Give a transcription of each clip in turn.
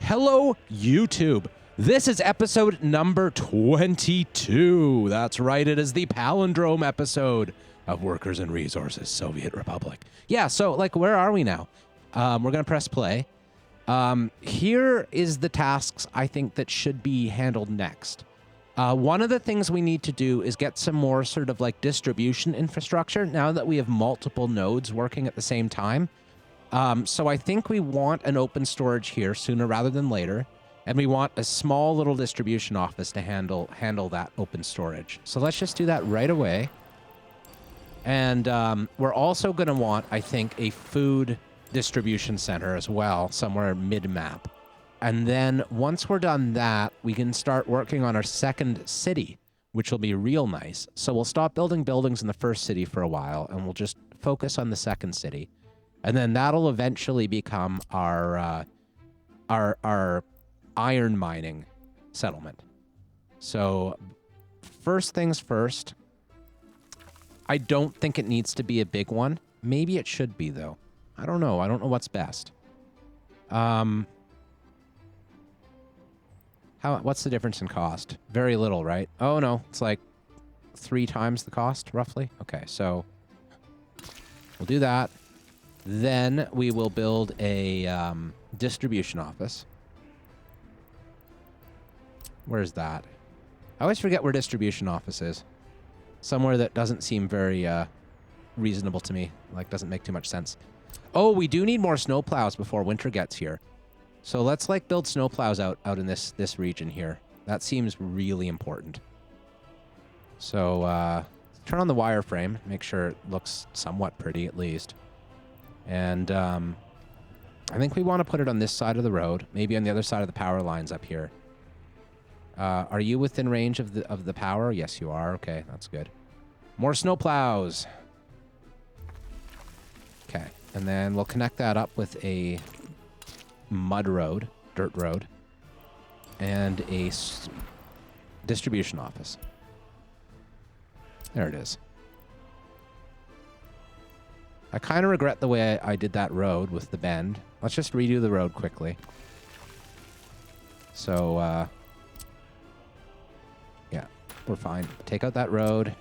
Hello, YouTube. This is episode number 22. That's right, it is the palindrome episode of Workers and Resources, Soviet Republic. Yeah, so, like, where are we now? We're going to press play. Here is the tasks I think that should be handled next. One of the things we need to do is get some more sort of like distribution infrastructure now that we have multiple nodes working at the same time. So I think we want an open storage here sooner rather than later. And we want a small little distribution office to handle that open storage. So let's just do that right away. And we're also going to want, I think, a food distribution center as well, somewhere mid-map. And then once we're done that, we can start working on our second city, which will be real nice. So we'll stop building buildings in the first city for a while, and we'll just focus on the second city. And then that'll eventually become our iron mining settlement. So first things first, I don't think it needs to be a big one. Maybe it should be, though. I don't know. I don't know what's best. What's the difference in cost? Very little, right? Oh, no. It's like 3 times the cost, roughly. Okay, so we'll do that. Then we will build a distribution office. Where's that? I always forget where distribution office is. Somewhere that doesn't seem very reasonable to me. Like, doesn't make too much sense. Oh, we do need more snowplows before winter gets here. So let's, like, build snowplows out in this region here. That seems really important. So turn on the wireframe. Make sure it looks somewhat pretty, at least. And I think we want to put it on this side of the road. Maybe on the other side of the power lines up here. Are you within range of the power? Yes, you are. Okay, that's good. More snowplows. Okay, and then we'll connect that up with a mud road, dirt road, and a distribution office. There it is. I kind of regret the way I did that road with the bend. Let's just redo the road quickly. So, yeah, we're fine. Take out that road.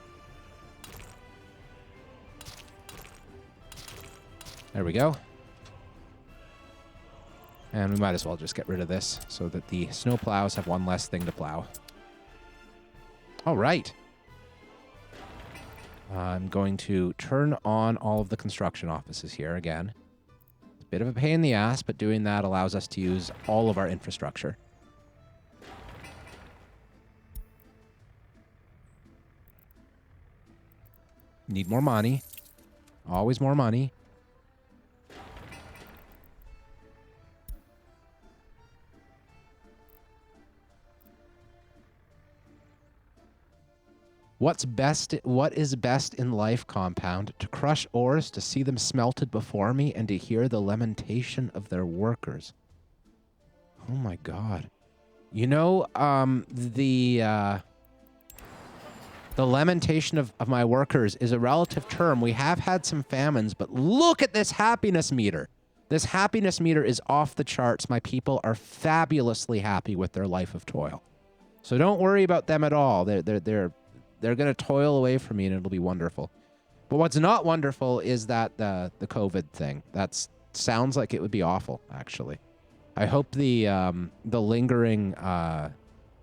There we go. And we might as well just get rid of this so that the snow plows have one less thing to plow. All right. I'm going to turn on all of the construction offices here again. It's a bit of a pain in the ass, but doing that allows us to use all of our infrastructure. Need more money. Always more money. What is best in life, compound? To crush ores, to see them smelted before me, and to hear the lamentation of their workers. Oh my god. You know, the lamentation of my workers is a relative term. We have had some famines, but look at this happiness meter. This happiness meter is off the charts. My people are fabulously happy with their life of toil. So don't worry about them at all. They're going to toil away from me, and it'll be wonderful. But what's not wonderful is that the COVID thing. That sounds like it would be awful, actually. I hope the lingering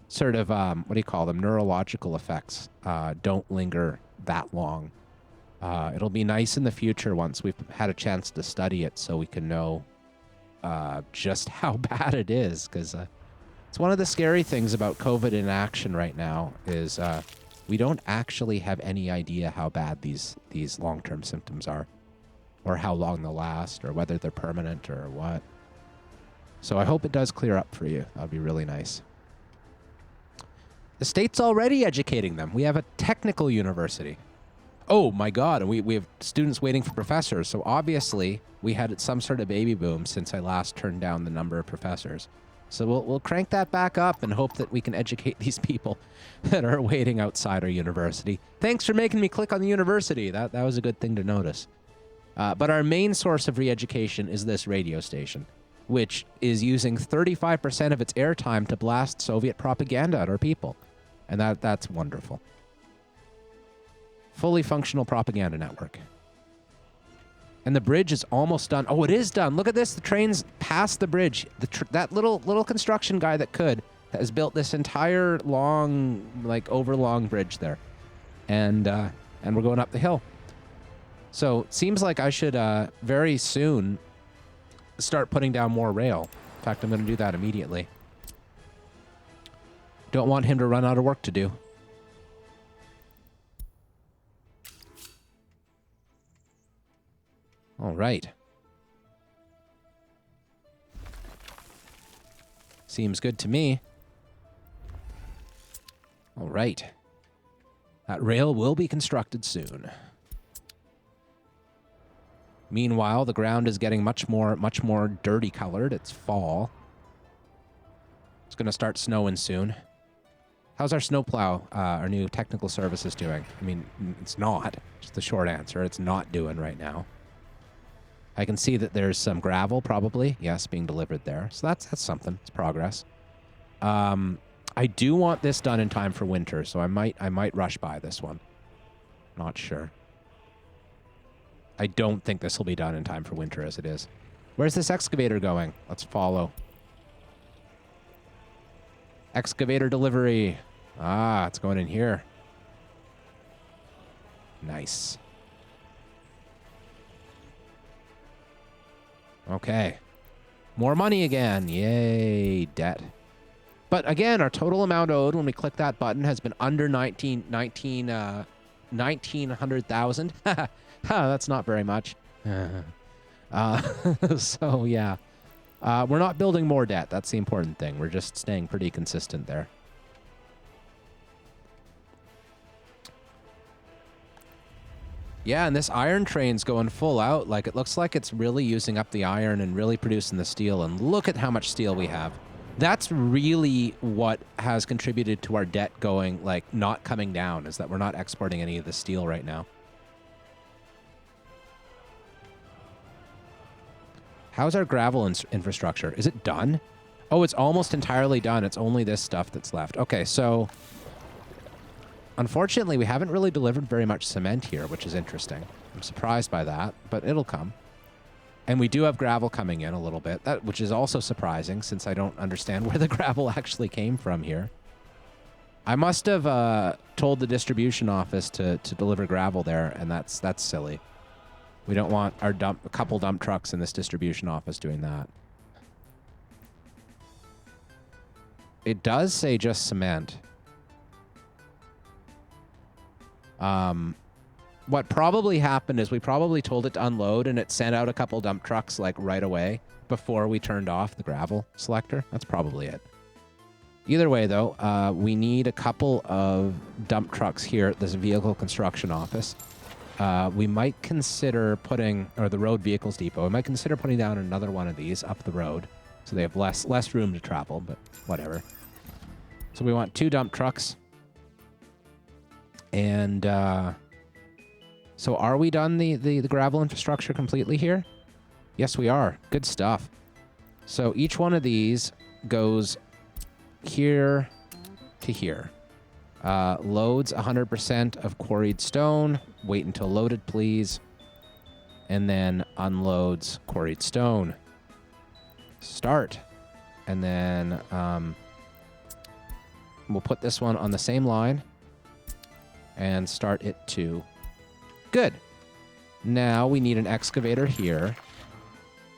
sort of, what do you call them, neurological effects don't linger that long. It'll be nice in the future once we've had a chance to study it so we can know just how bad it is. Because it's one of the scary things about COVID in action right now is... we don't actually have any idea how bad these long-term symptoms are, or how long they'll last, or whether they're permanent or what. So I hope it does clear up for you. That would be really nice. The state's already educating them. We have a technical university. Oh my god, and we have students waiting for professors. So obviously we had some sort of baby boom since I last turned down the number of professors. So we'll crank that back up and hope that we can educate these people that are waiting outside our university. Thanks for making me click on the university. That was a good thing to notice. But our main source of re-education is this radio station. which is using 35% of its airtime to blast Soviet propaganda at our people. And that's wonderful. Fully functional propaganda network. And the bridge is almost done. Oh, it is done. Look at this. The train's past the bridge. That little construction guy that has built this entire long, like overlong bridge there. And we're going up the hill. So it seems like I should very soon start putting down more rail. In fact, I'm going to do that immediately. Don't want him to run out of work to do. All right. Seems good to me. All right. That rail will be constructed soon. Meanwhile, the ground is getting much more dirty colored. It's fall. It's going to start snowing soon. How's our snowplow, our new technical services doing? I mean, it's not. Just the short answer. It's not doing right now. I can see that there's some gravel, probably. Yes, being delivered there. So that's something. It's progress. I do want this done in time for winter, so I might rush by this one. Not sure. I don't think this will be done in time for winter as it is. Where's this excavator going? Let's follow. Excavator delivery. Ah, it's going in here. Nice. Okay. More money again. Yay, debt. But again, our total amount owed when we click that button has been under 1900,000. That's not very much. So, yeah. We're not building more debt. That's the important thing. We're just staying pretty consistent there. Yeah, and this iron train's going full out. Like, it looks like it's really using up the iron and really producing the steel. And look at how much steel we have. That's really what has contributed to our debt going, like, not coming down, is that we're not exporting any of the steel right now. How's our gravel infrastructure? Is it done? Oh, it's almost entirely done. It's only this stuff that's left. Okay, so unfortunately, we haven't really delivered very much cement here, which is interesting. I'm surprised by that, but it'll come. And we do have gravel coming in a little bit, which is also surprising since I don't understand where the gravel actually came from here. I must have told the distribution office to deliver gravel there, and that's silly. We don't want a couple dump trucks in this distribution office doing that. It does say just cement. What probably happened is we probably told it to unload and it sent out a couple dump trucks like right away before we turned off the gravel selector. That's probably it. Either way, though, we need a couple of dump trucks here at this vehicle construction office. We might consider putting, or the road vehicles depot, we might consider putting down another one of these up the road so they have less room to travel, but whatever. So we want 2 dump trucks. And so are we done the gravel infrastructure completely here? Yes, we are. Good stuff. So each one of these goes here to here. Loads 100% of quarried stone. Wait until loaded, please. And then unloads quarried stone. Start. And then we'll put this one on the same line and start it too. Good. Now we need an excavator here.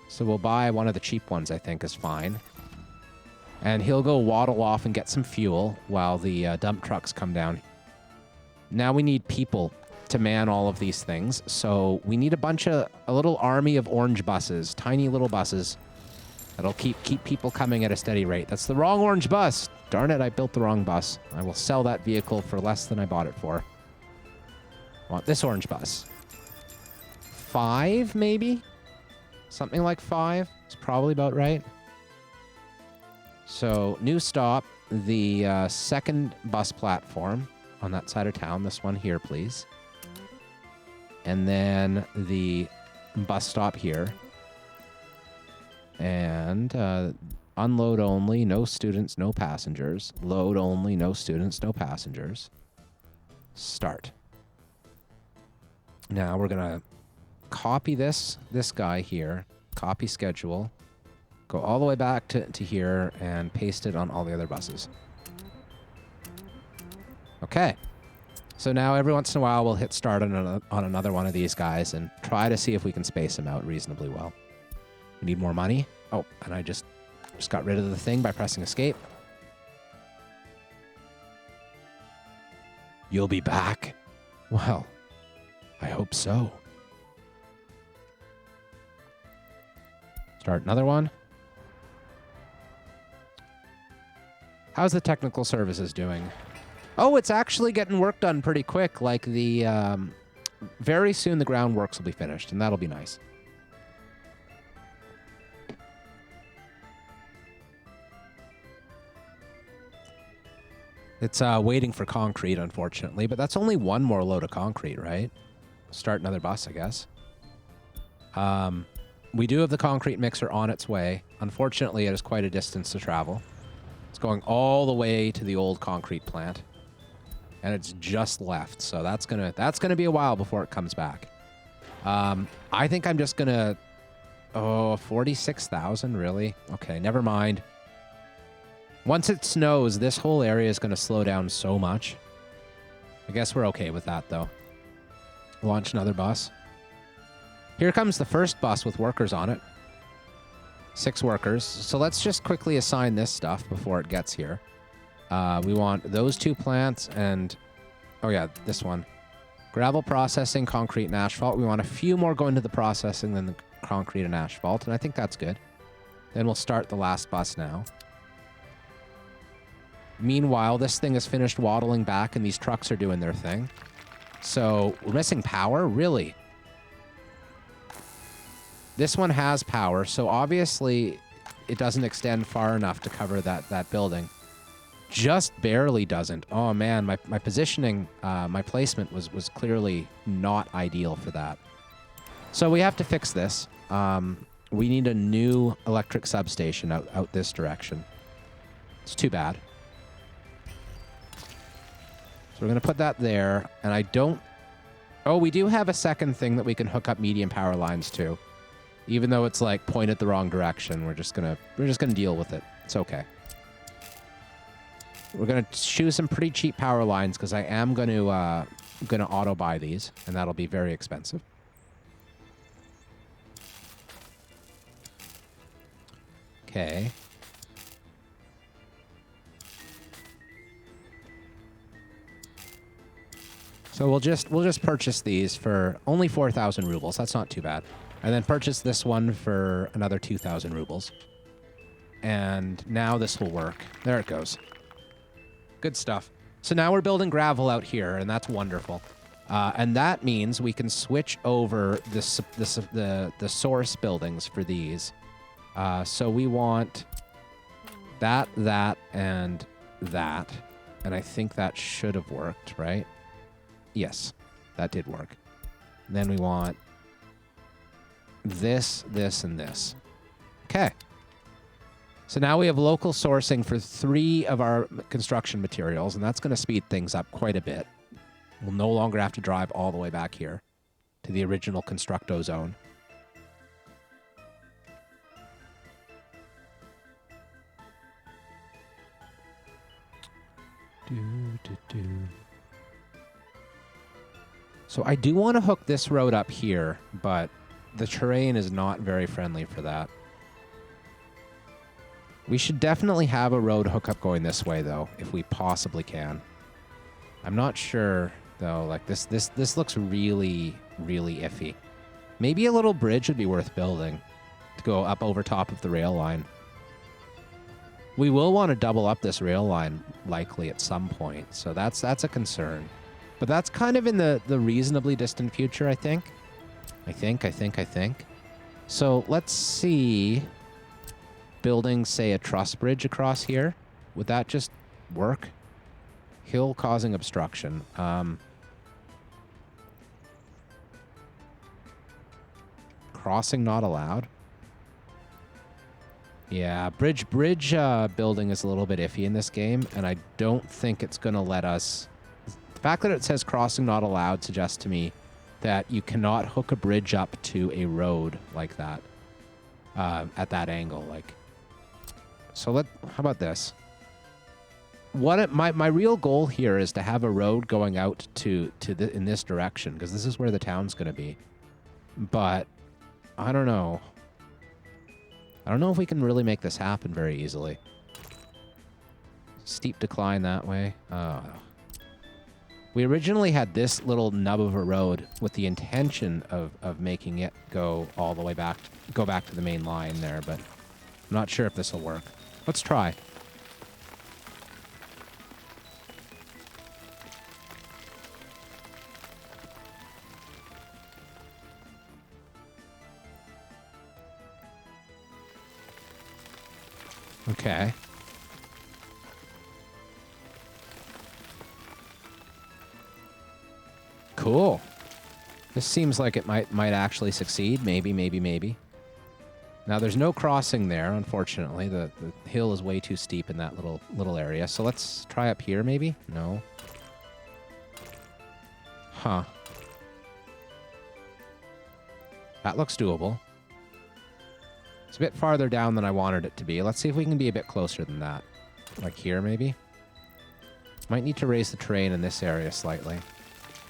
So we'll buy one of the cheap ones, I think, is fine. And he'll go waddle off and get some fuel while the dump trucks come down. Now we need people to man all of these things. So we need a little army of orange buses, tiny little buses that'll keep people coming at a steady rate. That's the wrong orange bus. Darn it, I built the wrong bus. I will sell that vehicle for less than I bought it for. I want this orange bus. 5, maybe? Something like 5. It's probably about right. So, new stop, the second bus platform on that side of town. This one here, please. And then the bus stop here. And unload only, no students, no passengers. Load only, no students, no passengers. Start. Now we're going to copy this guy here, copy schedule, go all the way back to here, and paste it on all the other buses. Okay. So now every once in a while we'll hit start on another one of these guys and try to see if we can space them out reasonably well. We need more money. Oh, and I just got rid of the thing by pressing escape. You'll be back? Well, I hope so. Start another one. How's the technical services doing? Oh, it's actually getting work done pretty quick. Like very soon the groundworks will be finished, and that'll be nice. It's waiting for concrete, unfortunately, but that's only one more load of concrete, right? Start another bus, I guess. We do have the concrete mixer on its way. Unfortunately, it is quite a distance to travel. It's going all the way to the old concrete plant. And it's just left, so that's gonna be a while before it comes back. I think I'm just gonna... Oh, 46,000, really? Okay, never mind. Once it snows, this whole area is gonna slow down so much. I guess we're okay with that, though. Launch another bus. Here comes the first bus with workers on it. 6 workers. So let's just quickly assign this stuff before it gets here. We want those 2 plants and... Oh, yeah, this one. Gravel processing, concrete, and asphalt. We want a few more going to the processing than the concrete and asphalt, and I think that's good. Then we'll start the last bus now. Meanwhile, this thing is finished waddling back, and these trucks are doing their thing. So, we're missing power? Really? This one has power, so obviously it doesn't extend far enough to cover that building. Just barely doesn't. Oh man, my positioning, my placement was clearly not ideal for that. So we have to fix this. We need a new electric substation out this direction. It's too bad. So we're going to put that there, and I don't... Oh, we do have a second thing that we can hook up medium power lines to. Even though it's like pointed the wrong direction, we're just gonna deal with it. It's okay. We're gonna choose some pretty cheap power lines because I am gonna auto buy these, and that'll be very expensive. Okay. So we'll just purchase these for only 4,000 rubles. That's not too bad. And then purchase this one for another 2,000 rubles. And now this will work. There it goes. Good stuff. So now we're building gravel out here, and that's wonderful. And that means we can switch over the source buildings for these. So we want that, and that. And I think that should have worked, right? Yes, that did work. And then we want this, this, and this. Okay. So now we have local sourcing for 3 of our construction materials, and that's going to speed things up quite a bit. We'll no longer have to drive all the way back here to the original Constructo zone. So I do want to hook this road up here, but the terrain is not very friendly for that. We should definitely have a road hookup going this way, though, if we possibly can. I'm not sure, though. Like, this looks really, really iffy. Maybe a little bridge would be worth building to go up over top of the rail line. We will want to double up this rail line, likely, at some point. So that's a concern. But that's kind of in the reasonably distant future, I think. I think. So let's see. Building, say, a truss bridge across here. Would that just work? Hill causing obstruction. Crossing not allowed. Yeah, bridge building is a little bit iffy in this game, and I don't think it's going to let us... The fact that it says crossing not allowed suggests to me that you cannot hook a bridge up to a road like that, at that angle. Like, so how about this? My real goal here is to have a road going out in this direction, because this is where the town's going to be. But I don't know. I don't know if we can really make this happen very easily. Steep decline that way. We originally had this little nub of a road with the intention of making it go all the way back, go back to the main line there, but I'm not sure if this will work. Let's try. Okay. Cool. This seems like it might actually succeed. Maybe, maybe, maybe. Now, there's no crossing there, unfortunately. The hill is way too steep in that little area. So let's try up here, maybe? No. Huh. That looks doable. It's a bit farther down than I wanted it to be. Let's see if we can be a bit closer than that. Like here, maybe? Might need to raise the terrain in this area slightly.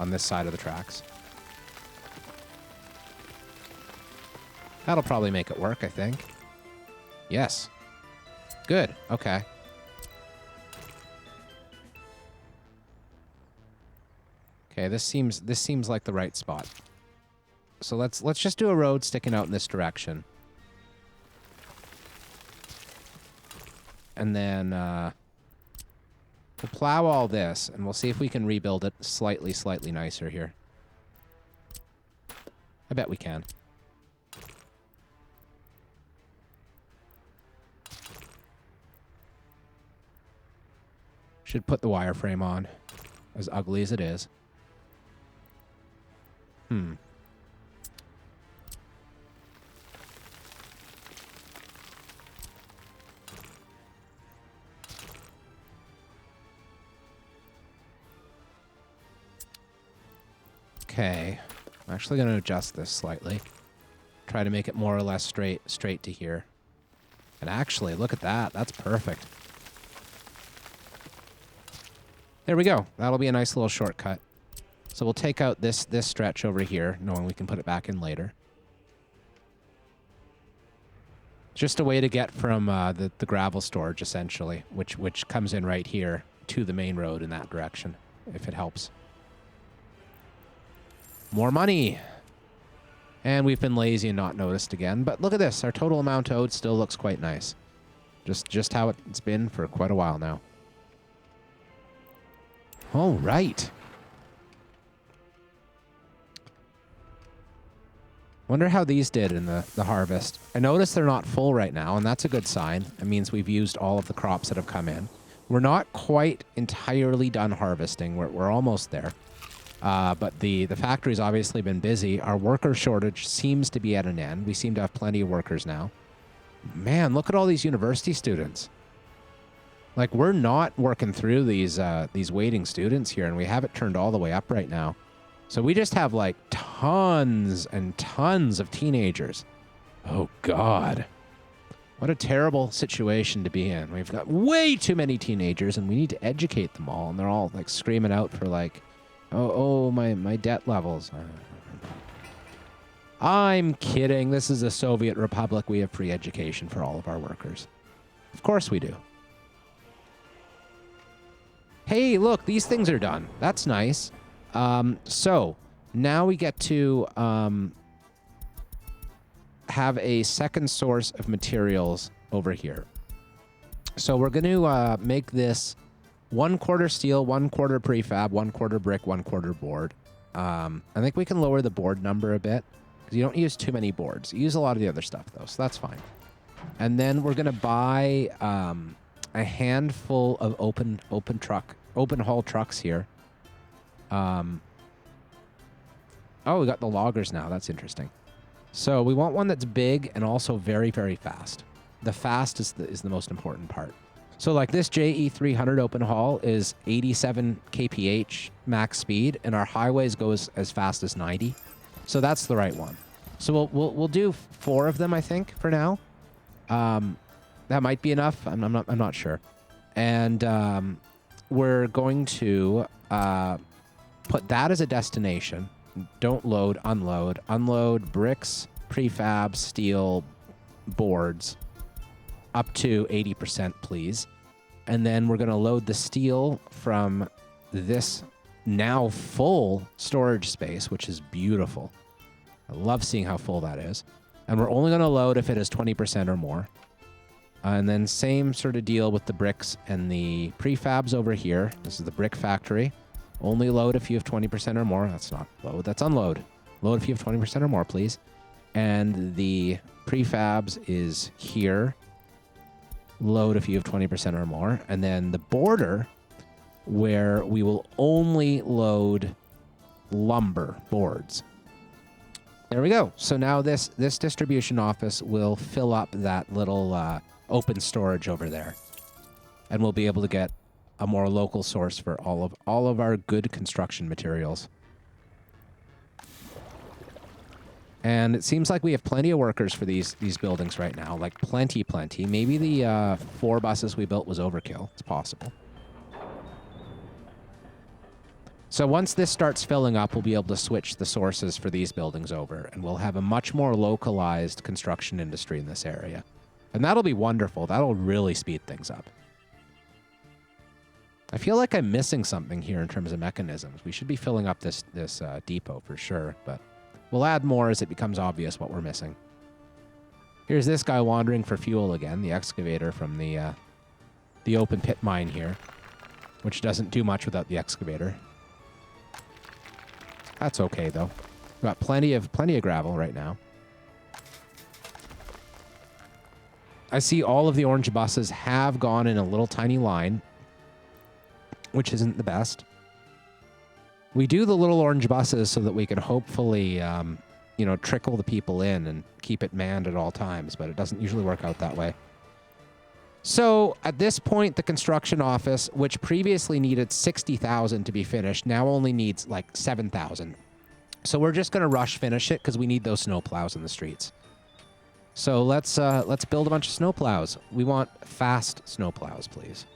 On this side of the tracks. That'll probably make it work, I think. Yes. Good. Okay. Okay, this seems like the right spot. So let's just do a road sticking out in this direction. And then we'll plow all this, and we'll see if we can rebuild it slightly nicer here. I bet we can. Should put the wireframe on, as ugly as it is. Okay, I'm actually going to adjust this slightly. Try to make it more or less straight to here. And actually, look at that. That's perfect. There we go. That'll be a nice little shortcut. So we'll take out this stretch over here, knowing we can put it back in later. Just a way to get from the gravel storage, essentially, which comes in right here, to the main road in that direction, if it helps. More money! And we've been lazy and not noticed again. But look at this. Our total amount owed still looks quite nice. Just how it's been for quite a while now. All right. Wonder how these did in the harvest. I noticed they're not full right now, and that's a good sign. It means we've used all of the crops that have come in. We're not quite entirely done harvesting. We're almost there. But the factory's obviously been busy. Our worker shortage seems to be at an end. We seem to have plenty of workers now. Man, look at all these university students. Like, we're not working through these waiting students here, and we have it turned all the way up right now. So we just have, like, tons and tons of teenagers. Oh, God. What a terrible situation to be in. We've got way too many teenagers, and we need to educate them all, and they're all, like, screaming out for, like... Oh, my debt levels. I'm kidding. This is a Soviet Republic. We have free education for all of our workers. Of course we do. Hey, look, these things are done. That's nice. So, now we get to have a second source of materials over here. So we're going to make this 1/4 steel, 1/4 prefab, 1/4 brick, 1/4 board. I think we can lower the board number a bit because you don't use too many boards. You use a lot of the other stuff, though, so that's fine. And then we're going to buy a handful of open haul trucks here. Oh, we got the loggers now. That's interesting. So we want one that's big and also very, very fast. the fast is the most important part. So like this JE300 open haul is 87 kph max speed, and our highways go as fast as 90. So that's the right one. So we'll do 4 of them, I think, for now. That might be enough. I'm not sure. And we're going to put that as a destination. Don't load, unload. Unload bricks, prefab, steel, boards up to 80%, please. And then we're going to load the steel from this now full storage space, which is beautiful. I love seeing how full that is. And we're only going to load if it is 20% or more. And then same sort of deal with the bricks and the prefabs over here. This is the brick factory. Only load if you have 20% or more. That's not load, that's unload. Load if you have 20% or more, please. And the prefabs is here. Load if you have 20% or more. And then the border, where we will only load lumber boards. There we go. So now this distribution office will fill up that little open storage over there. And we'll be able to get a more local source for all of our good construction materials. And it seems like we have plenty of workers for these buildings right now. Like plenty. Maybe the 4 buses we built was overkill. It's possible. So once this starts filling up, we'll be able to switch the sources for these buildings over, and we'll have a much more localized construction industry in this area. And that'll be wonderful. That'll really speed things up. I feel like I'm missing something here in terms of mechanisms. We should be filling up this depot for sure, but we'll add more as it becomes obvious what we're missing. Here's this guy wandering for fuel again, the excavator from the open pit mine here, which doesn't do much without the excavator. That's okay though. We've got plenty of gravel right now. I see all of the orange buses have gone in a little tiny line, which isn't the best. We do the little orange buses so that we can hopefully, trickle the people in and keep it manned at all times, but it doesn't usually work out that way. So at this point, the construction office, which previously needed 60,000 to be finished, now only needs like 7,000. So we're just going to rush finish it because we need those snow plows in the streets. So let's build a bunch of snow plows. We want fast snow plows, please.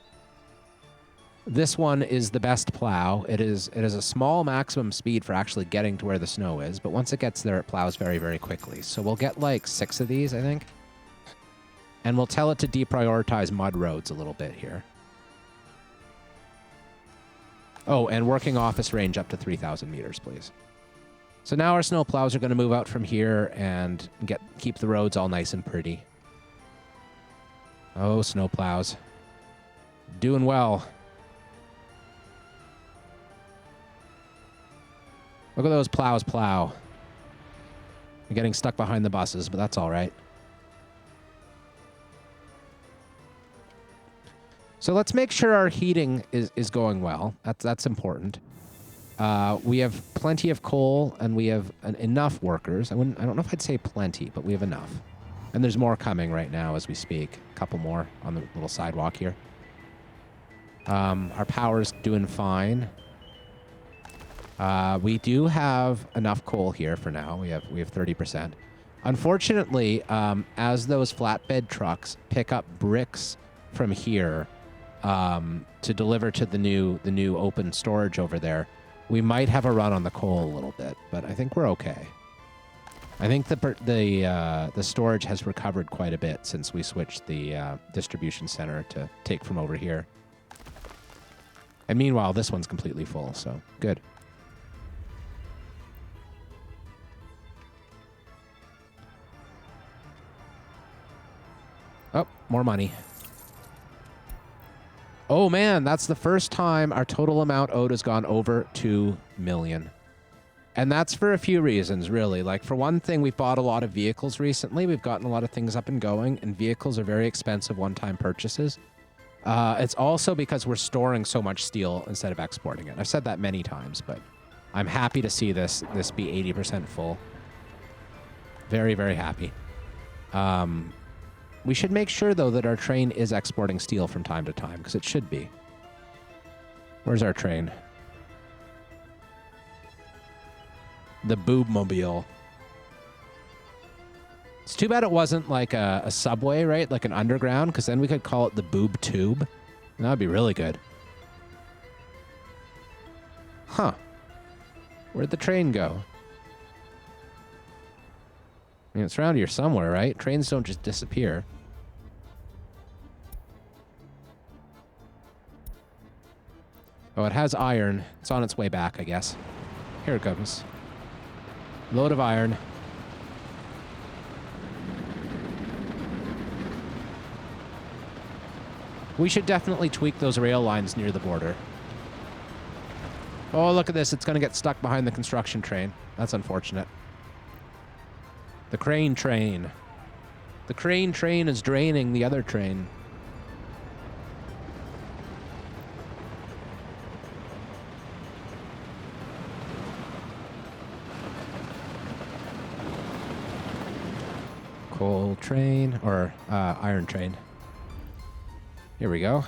This one is the best plow. It is a small maximum speed for actually getting to where the snow is, but once it gets there, it plows very, very quickly. So we'll get like 6 of these, I think. And we'll tell it to deprioritize mud roads a little bit here. Oh, and working office range up to 3,000 meters, please. So now our snow plows are going to move out from here and keep the roads all nice and pretty. Oh, snow plows. Doing well. Look at those plows plow. We're getting stuck behind the buses, but that's all right. So let's make sure our heating is going well. That's important. We have plenty of coal, and we have enough workers. I don't know if I'd say plenty, but we have enough. And there's more coming right now as we speak. A couple more on the little sidewalk here. Our power's doing fine. We do have enough coal here for now. We have 30%. Unfortunately, as those flatbed trucks pick up bricks from here to deliver to the new open storage over there, we might have a run on the coal a little bit, but I think we're okay. I think the storage has recovered quite a bit since we switched the distribution center to take from over here. And meanwhile, this one's completely full, so good. Oh, more money. Oh man, that's the first time our total amount owed has gone over 2 million. And that's for a few reasons, really. Like, for one thing, we've bought a lot of vehicles recently. We've gotten a lot of things up and going, and vehicles are very expensive one-time purchases. It's also because we're storing so much steel instead of exporting it. I've said that many times, but I'm happy to see this be 80% full. Very, very happy. We should make sure, though, that our train is exporting steel from time to time, because it should be. Where's our train? The Boobmobile. It's too bad it wasn't like a subway, right? Like an underground, because then we could call it the Boob Tube. And that would be really good. Huh. Where'd the train go? I mean, it's around here somewhere, right? Trains don't just disappear. Oh, it has iron. It's on its way back, I guess. Here it comes. Load of iron. We should definitely tweak those rail lines near the border. Oh, look at this. It's going to get stuck behind the construction train. That's unfortunate. The crane train. The crane train is draining the other train. Coal train, or iron train. Here we go.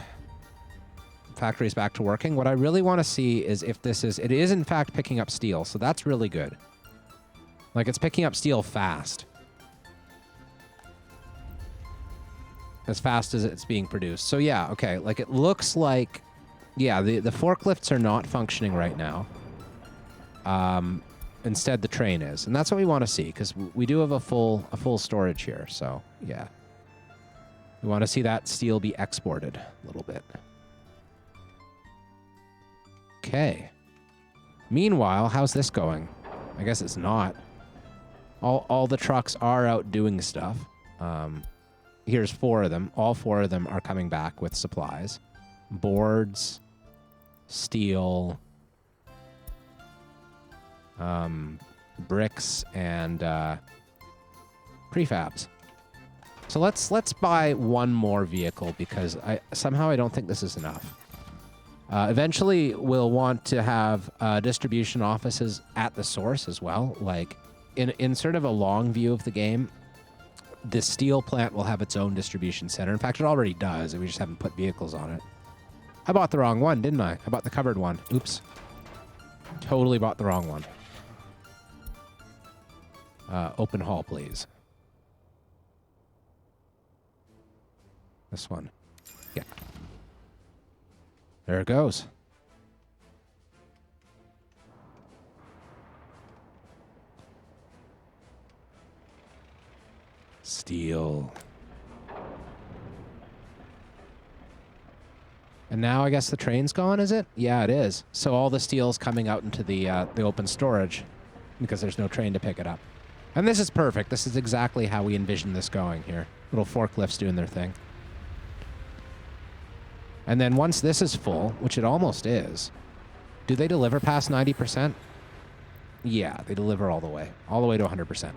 Factory's back to working. What I really want to see is if this is... It is, in fact, picking up steel, so that's really good. Like, it's picking up steel fast. As fast as it's being produced. So, yeah, okay. Like, it looks like... Yeah, the forklifts are not functioning right now. Instead, the train is. And that's what we want to see, because we do have a full storage here, so, yeah. We want to see that steel be exported a little bit. Okay. Meanwhile, how's this going? I guess it's not. All the trucks are out doing stuff. Here's 4 of them. All 4 of them are coming back with supplies. Boards, steel, bricks, and prefabs. So let's buy one more vehicle, because somehow I don't think this is enough. Eventually, we'll want to have distribution offices at the source as well. Like, in sort of a long view of the game, the steel plant will have its own distribution center. In fact, it already does, and we just haven't put vehicles on it. I bought the wrong one, didn't I? I bought the covered one. Oops. Totally bought the wrong one. Open hall, please. This one. Yeah. There it goes. Steel. And now I guess the train's gone, is it? Yeah, it is. So all the steel's coming out into the open storage because there's no train to pick it up. And this is perfect. This is exactly how we envision this going here. Little forklifts doing their thing. And then once this is full, which it almost is, do they deliver past 90%? Yeah, they deliver all the way to 100%.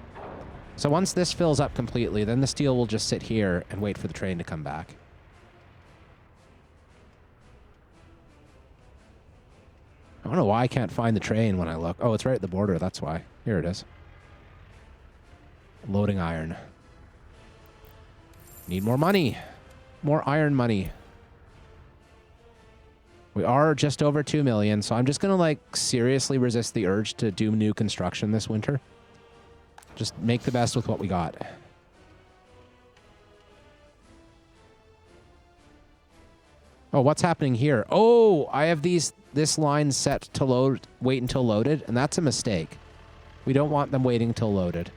So once this fills up completely, then the steel will just sit here and wait for the train to come back. I don't know why I can't find the train when I look. Oh, it's right at the border, that's why. Here it is. Loading iron. Need more money. More iron money. We are just over 2 million, so I'm just going to, like, seriously resist the urge to do new construction this winter. Just make the best with what we got. Oh, what's happening here? Oh, I have this line set to load, wait until loaded, and that's a mistake. We don't want them waiting until loaded,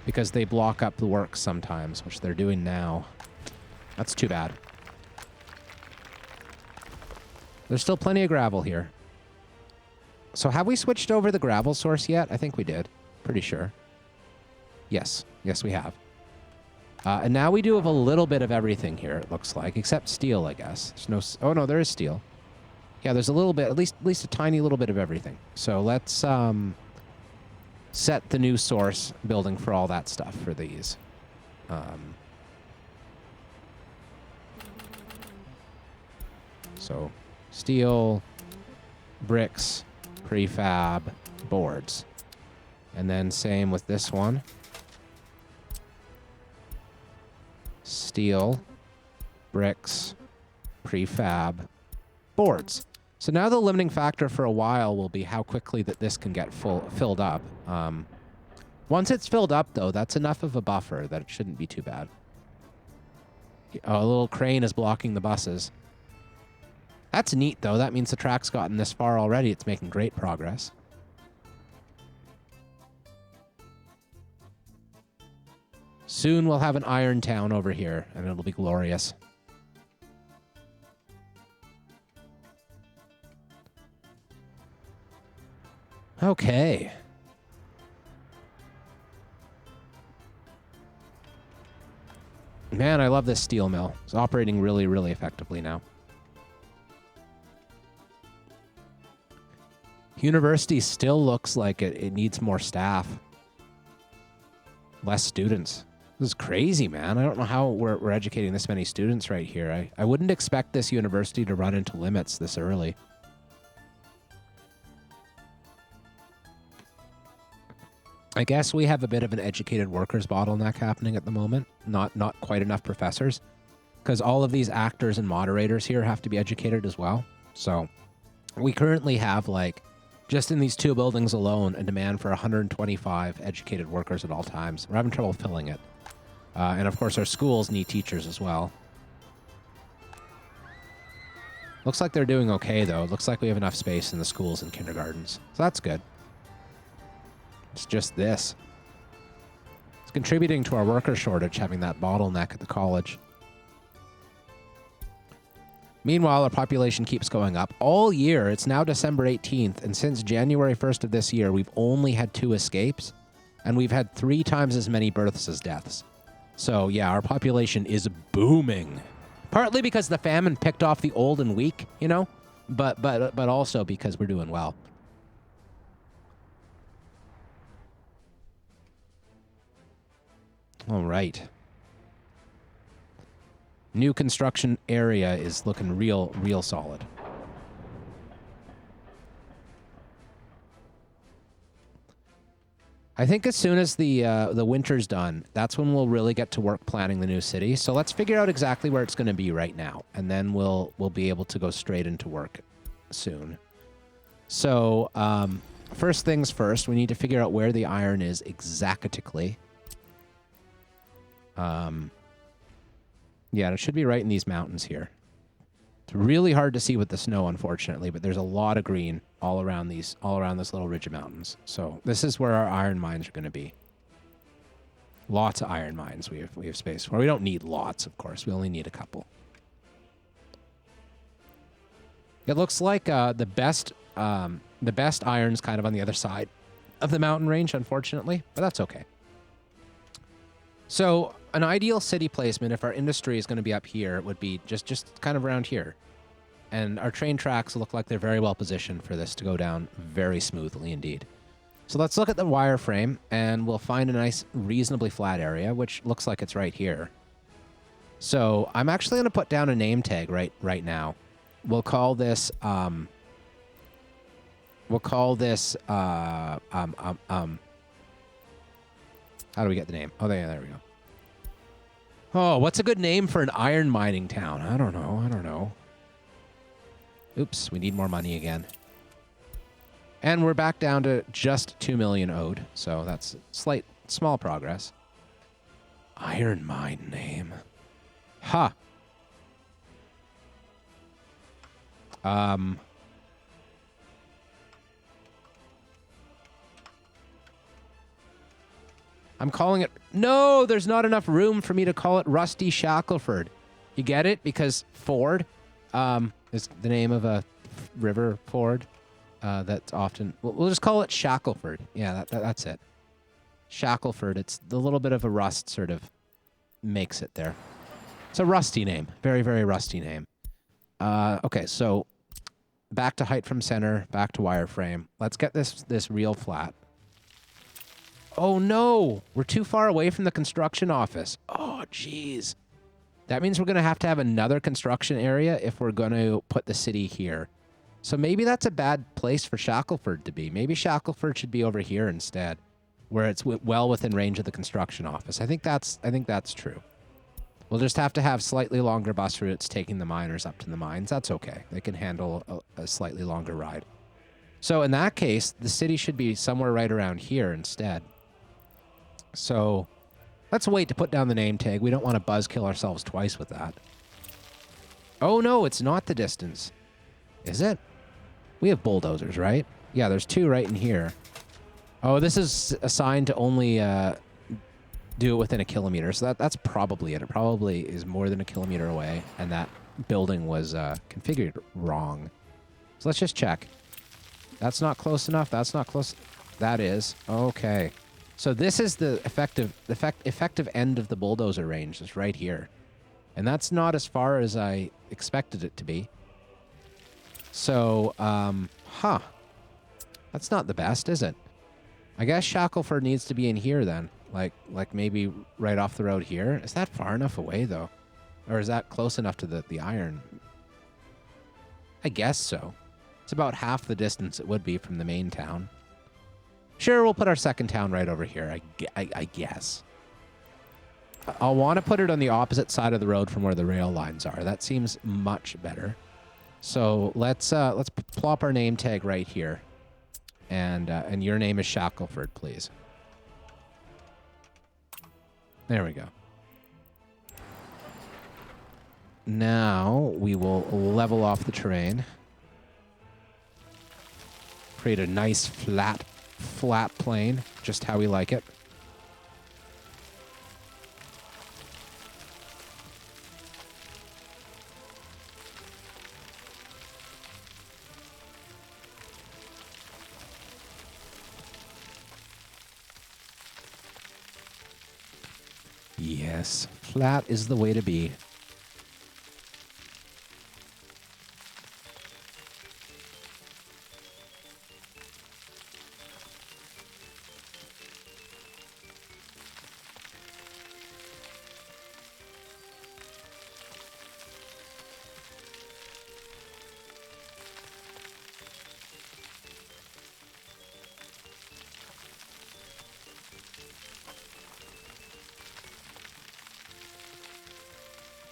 because they block up the work sometimes, which they're doing now. That's too bad. There's still plenty of gravel here. So have we switched over the gravel source yet? I think we did. Pretty sure. Yes. Yes, we have. And now we do have a little bit of everything here, it looks like, except steel, I guess. There's no... Oh, no, there is steel. Yeah, there's a little bit, at least a tiny little bit of everything. So let's set the new source building for all that stuff for these. So... steel, bricks, prefab, boards. And then same with this one. steel, bricks, prefab, boards. So now the limiting factor for a while will be how quickly that this can get filled up. Once it's filled up, though, that's enough of a buffer that it shouldn't be too bad. Oh, a little crane is blocking the buses. That's neat, though. That means the track's gotten this far already. It's making great progress. Soon we'll have an iron town over here, and it'll be glorious. Okay. Man, I love this steel mill. It's operating really, really effectively now. University still looks like it needs more staff. Less students. This is crazy, man. I don't know how we're educating this many students right here. I wouldn't expect this university to run into limits this early. I guess we have a bit of an educated workers bottleneck happening at the moment. Not quite enough professors. Because all of these actors and moderators here have to be educated as well. So we currently have, like, just in these two buildings alone, a demand for 125 educated workers at all times. We're having trouble filling it. And of course, our schools need teachers as well. Looks like they're doing okay, though. Looks like we have enough space in the schools and kindergartens. So that's good. It's just this. It's contributing to our worker shortage, having that bottleneck at the college. Meanwhile, our population keeps going up. All year, it's now December 18th, and since January 1st of this year, we've only had 2 escapes, and we've had 3 times as many births as deaths. So, yeah, our population is booming. Partly because the famine picked off the old and weak, you know, but also because we're doing well. All right. New construction area is looking real solid. I think as soon as the winter's done, that's when we'll really get to work planning the new city. So let's figure out exactly where it's going to be right now, and then we'll be able to go straight into work soon. So first things first, we need to figure out where the iron is exactly. Yeah, it should be right in these mountains here. It's really hard to see with the snow, unfortunately, but there's a lot of green all around this little ridge of mountains. So this is where our iron mines are going to be. Lots of iron mines we have space for. We don't need lots, of course. We only need a couple. It looks like the best iron's kind of on the other side of the mountain range, unfortunately, but that's okay. So an ideal city placement, if our industry is going to be up here, would be just kind of around here. And our train tracks look like they're very well positioned for this to go down very smoothly indeed. So let's look at the wireframe, and we'll find a nice, reasonably flat area, which looks like it's right here. So I'm actually going to put down a name tag right now. We'll call this how do we get the name? Oh, there we go. Oh, what's a good name for an iron mining town? I don't know. Oops, we need more money again. And we're back down to just 2 million owed, so that's small progress. Iron mine name. Ha. I'm calling it... No, there's not enough room for me to call it Rusty Shackleford. You get it? Because Ford is the name of a river ford that's often... We'll just call it Shackleford. Yeah, that's it. Shackleford. It's the little bit of a rust sort of makes it there. It's a rusty name. Very, very rusty name. Okay, so back to height from center, back to wireframe. Let's get this real flat. Oh, no. We're too far away from the construction office. Oh, jeez. That means we're going to have another construction area if we're going to put the city here. So maybe that's a bad place for Shackleford to be. Maybe Shackleford should be over here instead, where it's well within range of the construction office. I think that's true. We'll just have to have slightly longer bus routes taking the miners up to the mines. That's okay. They can handle a slightly longer ride. So in that case, the city should be somewhere right around here instead. So let's wait to put down the name tag. We don't want to buzzkill ourselves twice with that. Oh, no, it's not the distance. Is it? We have bulldozers, right? Yeah, there's 2 right in here. Oh, this is assigned to only do it within a kilometer. So that's probably it. It probably is more than a kilometer away, and that building was configured wrong. So let's just check. That's not close enough. That's not close. That is. Okay. So this is the effective end of the bulldozer range. It's right here. And that's not as far as I expected it to be. So, that's not the best, is it? I guess Shackleford needs to be in here then. Like maybe right off the road here. Is that far enough away, though? Or is that close enough to the iron? I guess so. It's about half the distance it would be from the main town. Sure, we'll put our second town right over here, I guess. I'll want to put it on the opposite side of the road from where the rail lines are. That seems much better. So let's plop our name tag right here. And your name is Shackleford, please. There we go. Now we will level off the terrain. Create a nice flat plain, just how we like it. Yes, flat is the way to be.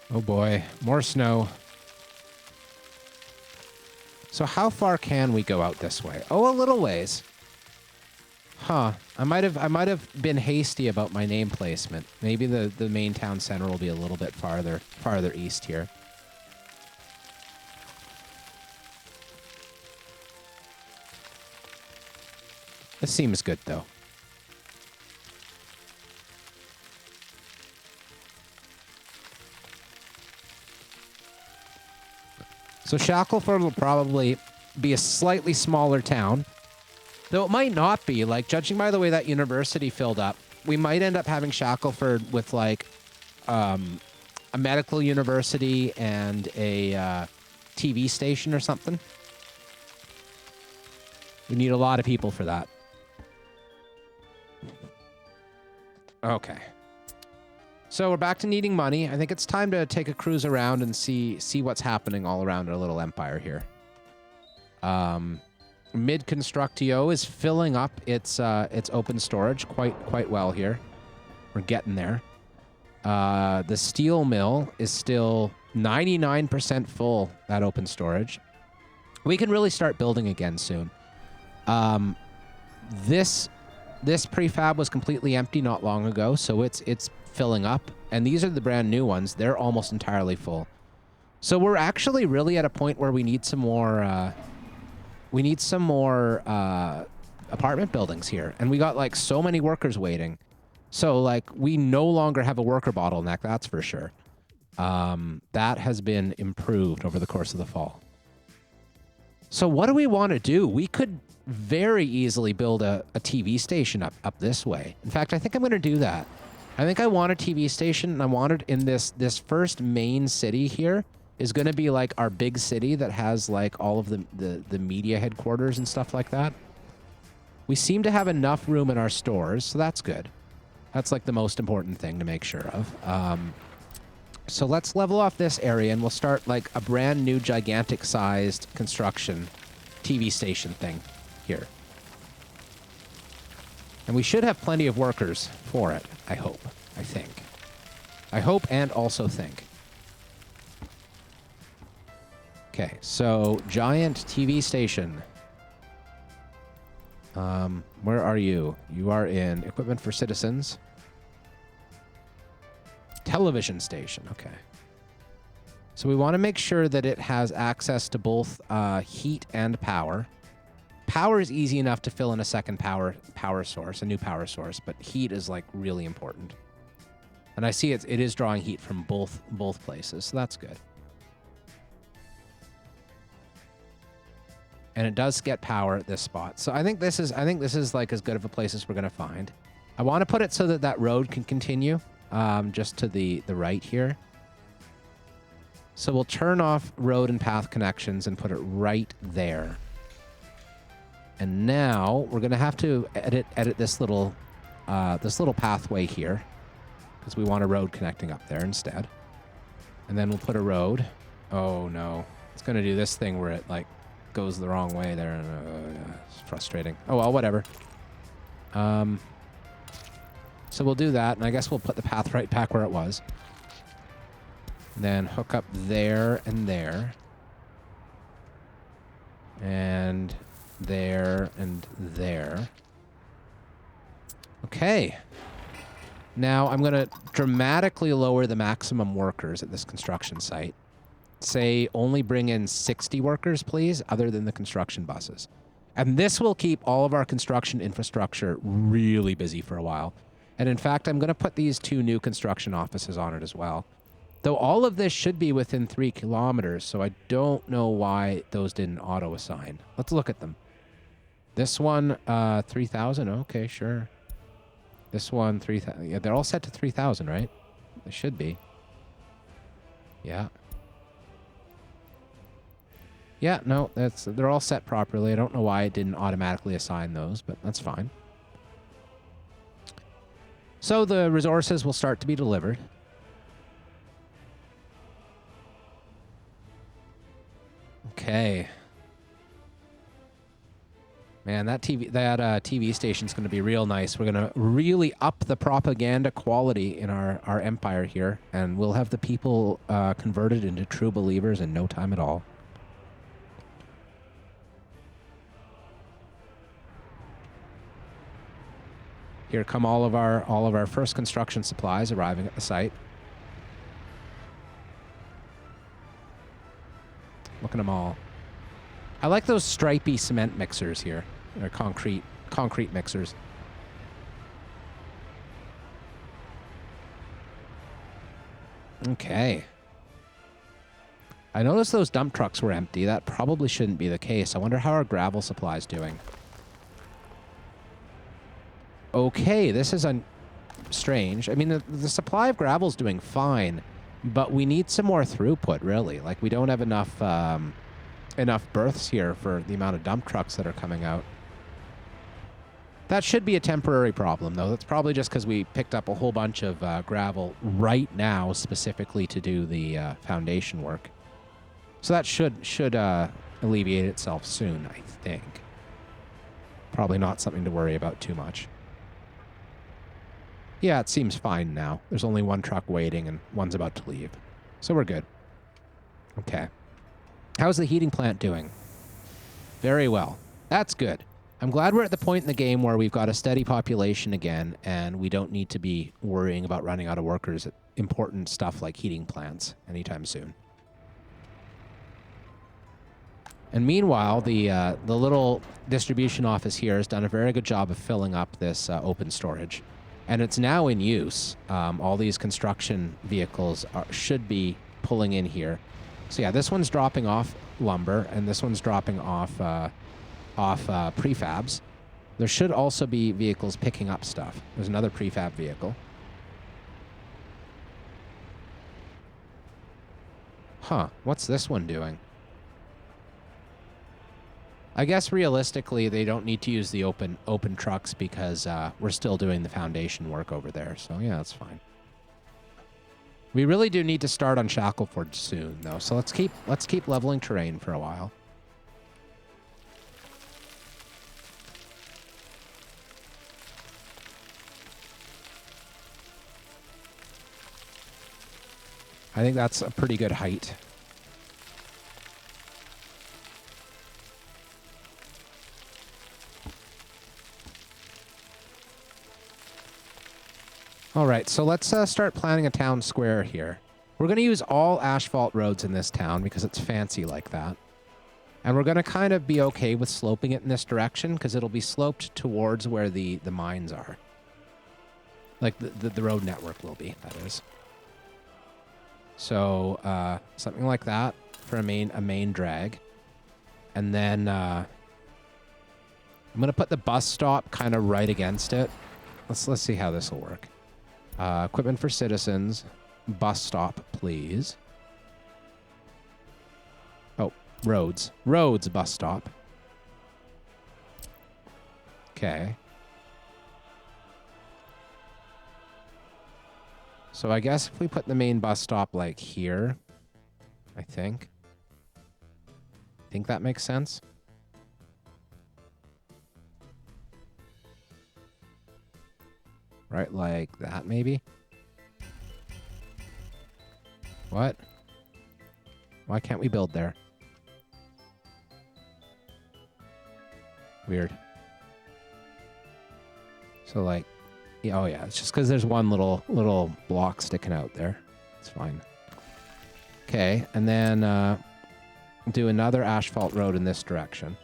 Oh boy, more snow. So how far can we go out this way? Oh, a little ways. Huh. I might have been hasty about my name placement. Maybe the main town center will be a little bit farther east here. This seems good though. So Shackleford will probably be a slightly smaller town, though it might not be. Like, judging by the way that university filled up, we might end up having Shackleford with, like, a medical university and a TV station or something. We need a lot of people for that. Okay. So we're back to needing money. I think it's time to take a cruise around and see what's happening all around our little empire here. Mid-Constructio is filling up its open storage quite well here. We're getting there. The steel mill is still 99% full, that open storage. We can really start building again soon. This prefab was completely empty not long ago, so it's filling up, and these are the brand new ones. They're almost entirely full. So we're actually really at a point where we need some more apartment buildings here, and we got like so many workers waiting. So like we no longer have a worker bottleneck, that's for sure. That has been improved over the course of the fall. So what do we want to do? We could very easily build a TV station up this way. In fact, I think I'm going to do that. I think I want a TV station, and I want it in this first main city here is going to be like our big city that has like all of the media headquarters and stuff like that. We seem to have enough room in our stores, so that's good. That's like the most important thing to make sure of. So let's level off this area, and we'll start like a brand new gigantic sized construction TV station thing here. And we should have plenty of workers for it, I hope, I think. I hope and also think. Okay, so giant TV station. Where are you? You are in equipment for citizens. Television station, okay. So we want to make sure that it has access to both heat and power. Power is easy enough to fill in a second power source, a new power source, but heat is like really important. And I see it is drawing heat from both places, so that's good. And it does get power at this spot. So I think this is like as good of a place as we're going to find. I want to put it so that that road can continue just to the right here. So we'll turn off road and path connections and put it right there. And now we're going to have to edit this little pathway here because we want a road connecting up there instead. And then we'll put a road. Oh no, it's going to do this thing where it like goes the wrong way there. It's frustrating. Oh well, whatever. So we'll do that, and I guess we'll put the path right back where it was. Then hook up there and there. And there and there. Okay. Now I'm going to dramatically lower the maximum workers at this construction site. Say only bring in 60 workers, please, other than the construction buses. And this will keep all of our construction infrastructure really busy for a while. And in fact, I'm going to put these 2 new construction offices on it as well. Though all of this should be within 3 kilometers, so I don't know why those didn't auto-assign. Let's look at them. This one, 3,000. Okay, sure. This one, 3,000. Yeah, they're all set to 3,000, right? They should be. Yeah. Yeah, no, they're all set properly. I don't know why it didn't automatically assign those, but that's fine. So the resources will start to be delivered. Okay. Man, that TV station's going to be real nice. We're going to really up the propaganda quality in our empire here, and we'll have the people converted into true believers in no time at all. Here come all of our first construction supplies arriving at the site. Look at them all. I like those stripy cement mixers here. They're concrete mixers. Okay. I noticed those dump trucks were empty. That probably shouldn't be the case. I wonder how our gravel supply is doing. Okay, this is strange. I mean, the supply of gravel is doing fine, but we need some more throughput, really. Like, we don't have enough berths here for the amount of dump trucks that are coming out. That should be a temporary problem, though. That's probably just because we picked up a whole bunch of gravel right now, specifically to do the foundation work. So that should alleviate itself soon, I think. Probably not something to worry about too much. Yeah, it seems fine now. There's only one truck waiting and one's about to leave. So we're good. Okay. How's the heating plant doing? Very well. That's good. I'm glad we're at the point in the game where we've got a steady population again, and we don't need to be worrying about running out of workers at important stuff like heating plants anytime soon. And meanwhile, the little distribution office here has done a very good job of filling up this open storage. And it's now in use. All these construction vehicles should be pulling in here. So yeah, this one's dropping off lumber, and this one's dropping off prefabs. There should also be vehicles picking up stuff. There's another prefab vehicle. Huh, what's this one doing? I guess realistically, they don't need to use the open trucks because we're still doing the foundation work over there. So yeah, that's fine. We really do need to start on Shackleford soon, though. So let's keep leveling terrain for a while. I think that's a pretty good height. All right, so let's start planning a town square here. We're going to use all asphalt roads in this town because it's fancy like that. And we're going to kind of be okay with sloping it in this direction because it'll be sloped towards where the mines are. Like the road network will be, that is. So something like that for a main drag. And then I'm going to put the bus stop kind of right against it. Let's see how this will work. Equipment for citizens. Bus stop, please. Oh, roads. Roads, bus stop. Okay. So I guess if we put the main bus stop like here, I think that makes sense. Right, like that maybe? What? Why can't we build there? Weird. So like, yeah, oh yeah, it's just because there's one little block sticking out there. It's fine. Okay, and then do another asphalt road in this direction.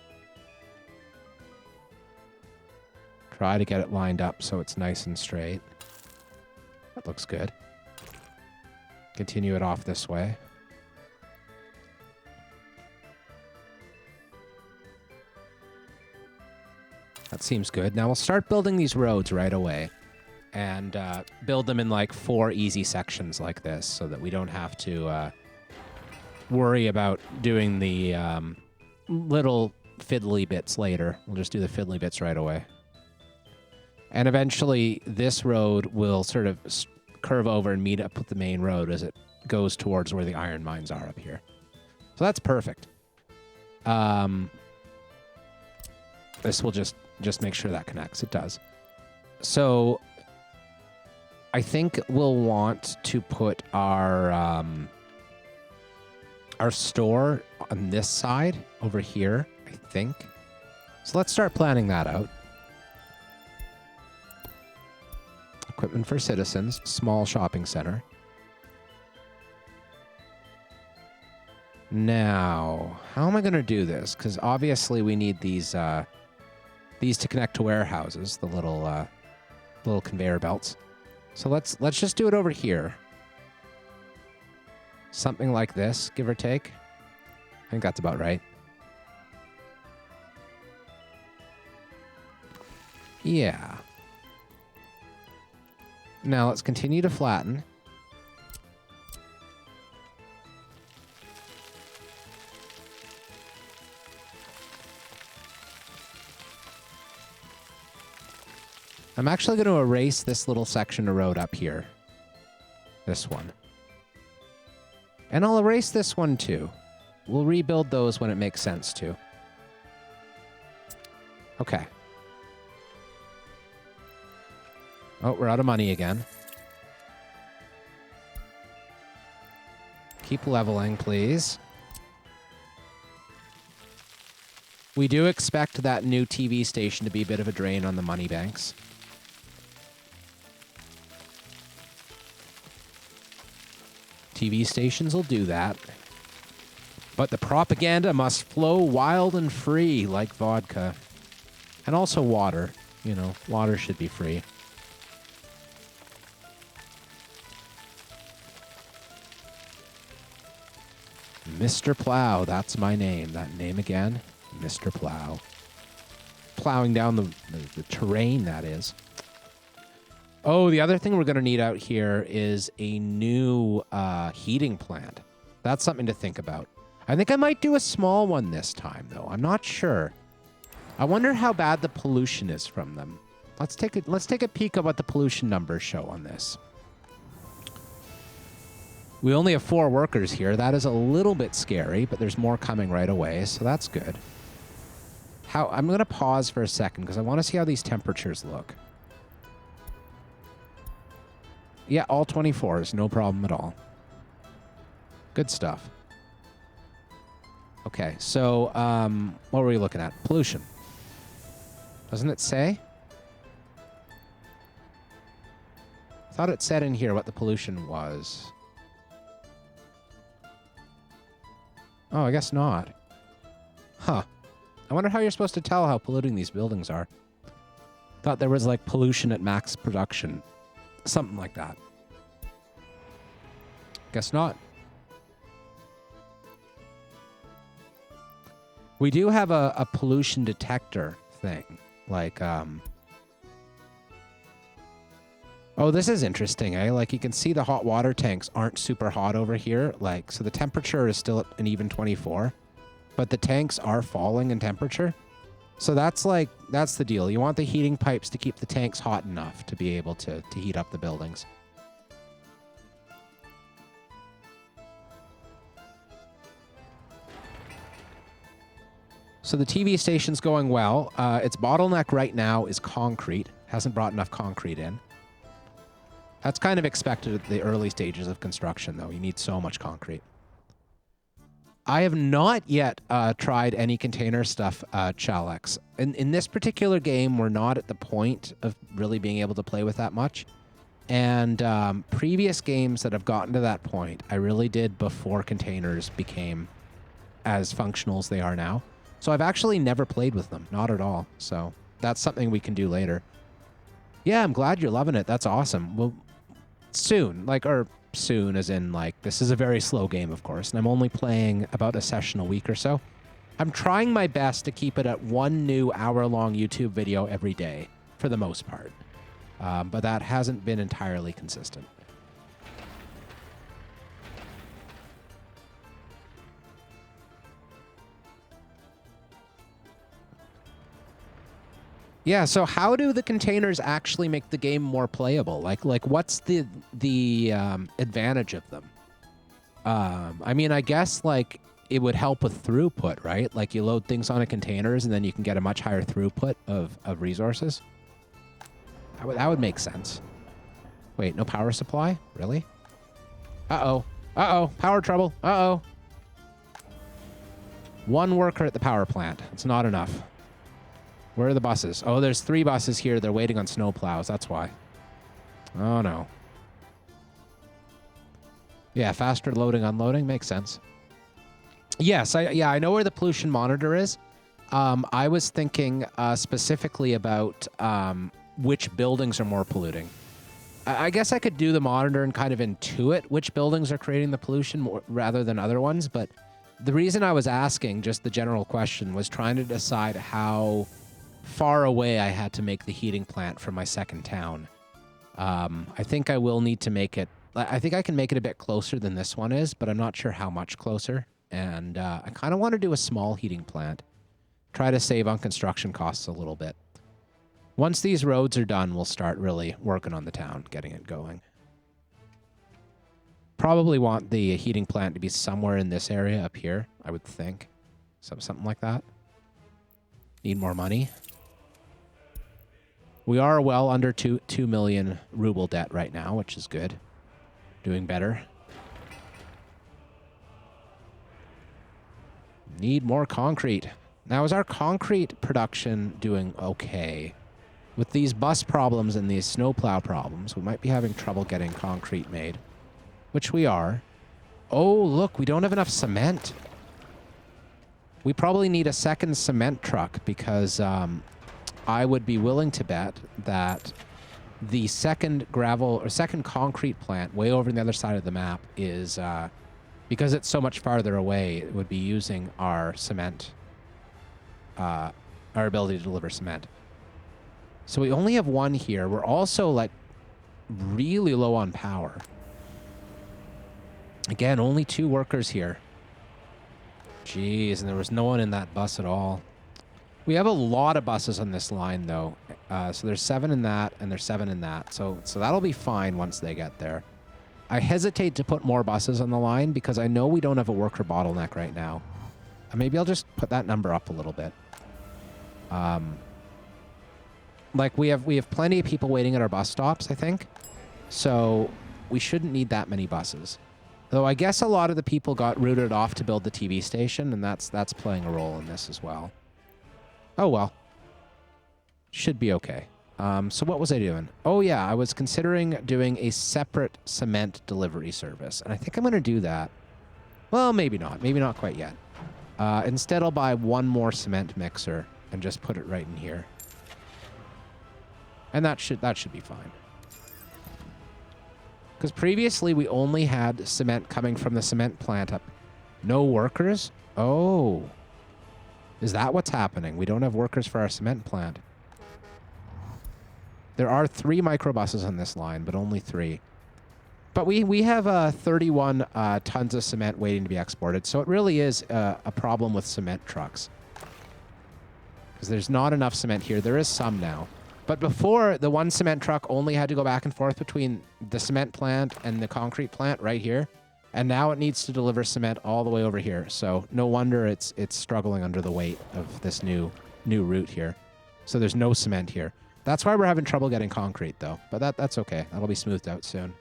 Try to get it lined up so it's nice and straight. That looks good. Continue it off this way. That seems good. Now we'll start building these roads right away. And build them in like 4 easy sections like this so that we don't have to worry about doing the little fiddly bits later. We'll just do the fiddly bits right away. And eventually this road will sort of curve over and meet up with the main road as it goes towards where the iron mines are up here. So that's perfect. This will just make sure that connects. It does. So I think we'll want to put our store on this side over here, I think. So let's start planning that out. Equipment for citizens, small shopping center. Now, how am I going to do this? Because obviously we need these to connect to warehouses, the little conveyor belts. So let's just do it over here. Something like this, give or take. I think that's about right. Yeah. Now let's continue to flatten. I'm actually going to erase this little section of road up here. This one. And I'll erase this one too. We'll rebuild those when it makes sense to. Okay. Oh, we're out of money again. Keep leveling, please. We do expect that new TV station to be a bit of a drain on the money banks. TV stations will do that. But the propaganda must flow wild and free like vodka. And also water. You know, water should be free. Mr. Plow, that's my name. That name again, Mr. Plow. Plowing down the terrain, that is. Oh, the other thing we're going to need out here is a new heating plant. That's something to think about. I think I might do a small one this time, though. I'm not sure. I wonder how bad the pollution is from them. Let's take a peek at what the pollution numbers show on this. We only have 4 workers here. That is a little bit scary, but there's more coming right away, so that's good. I'm going to pause for a second because I want to see how these temperatures look. Yeah, all 24s, no problem at all. Good stuff. Okay, so what were we looking at? Pollution. Doesn't it say? I thought it said in here what the pollution was. Oh, I guess not. Huh. I wonder how you're supposed to tell how polluting these buildings are. Thought there was like pollution at max production. Something like that. Guess not. We do have a pollution detector thing. Like, oh, this is interesting, eh? Like, you can see the hot water tanks aren't super hot over here. Like, so the temperature is still at an even 24. But the tanks are falling in temperature. So that's like, that's the deal. You want the heating pipes to keep the tanks hot enough to be able to heat up the buildings. So the TV station's going well. Its bottleneck right now is concrete. Hasn't brought enough concrete in. That's kind of expected at the early stages of construction, though. You need so much concrete. I have not yet tried any container stuff, Chalex. In this particular game, we're not at the point of really being able to play with that much. And previous games that have gotten to that point, I really did before containers became as functional as they are now. So I've actually never played with them, not at all. So that's something we can do later. Yeah, I'm glad you're loving it. That's awesome. Well, soon, like, or soon as in, like, this is a very slow game, of course, and I'm only playing about a session a week or so. I'm trying my best to keep it at one new hour-long YouTube video every day, for the most part. But that hasn't been entirely consistent. Yeah, so how do the containers actually make the game more playable? Like what's the advantage of them? I mean, I guess, like, it would help with throughput, right? Like, you load things onto containers, and then you can get a much higher throughput of resources. That would make sense. Wait, no power supply? Really? Uh-oh. Uh-oh. Power trouble. Uh-oh. One worker at the power plant. It's not enough. Where are the buses? Oh, there's 3 buses here. They're waiting on snow plows. That's why. Oh, no. Yeah, faster loading, unloading. Makes sense. Yes, I know where the pollution monitor is. I was thinking specifically about which buildings are more polluting. I guess I could do the monitor and kind of intuit which buildings are creating the pollution more, rather than other ones. But the reason I was asking, just the general question, was trying to decide how far away I had to make the heating plant from my second town. I think I will need to make it... I think I can make it a bit closer than this one is, but I'm not sure how much closer. And I kind of want to do a small heating plant. Try to save on construction costs a little bit. Once these roads are done, we'll start really working on the town, getting it going. Probably want the heating plant to be somewhere in this area up here, I would think. Something like that. Need more money. We are well under 2 million ruble debt right now, which is good. Doing better. Need more concrete. Now, is our concrete production doing okay? With these bus problems and these snowplow problems, we might be having trouble getting concrete made. Which we are. Oh, look, we don't have enough cement. We probably need a second cement truck because I would be willing to bet that the second gravel or second concrete plant way over on the other side of the map is, because it's so much farther away, it would be using our cement, our ability to deliver cement. So we only have one here. We're also, like, really low on power. Again, only 2 workers here. Jeez, and there was no one in that bus at all. We have a lot of buses on this line, though. So there's 7 in that, and there's 7 in that. So that'll be fine once they get there. I hesitate to put more buses on the line because I know we don't have a worker bottleneck right now. Maybe I'll just put that number up a little bit. Like, we have plenty of people waiting at our bus stops, I think. So we shouldn't need that many buses. Though I guess a lot of the people got routed off to build the TV station, and that's playing a role in this as well. Oh well. Should be okay. So what was I doing? Oh yeah, I was considering doing a separate cement delivery service, and I think I'm going to do that. Well, maybe not. Maybe not quite yet. Instead, I'll buy one more cement mixer and just put it right in here. And that should be fine. Because previously we only had cement coming from the cement plant up. No workers? Oh. Is that what's happening? We don't have workers for our cement plant. There are 3 microbuses on this line, but only 3. But we have 31 tons of cement waiting to be exported, so it really is a problem with cement trucks. Because there's not enough cement here. There is some now. But before, the one cement truck only had to go back and forth between the cement plant and the concrete plant right here. And now it needs to deliver cement all the way over here. So no wonder it's struggling under the weight of this new route here. So there's no cement here. That's why we're having trouble getting concrete, though. But that's okay. That'll be smoothed out soon.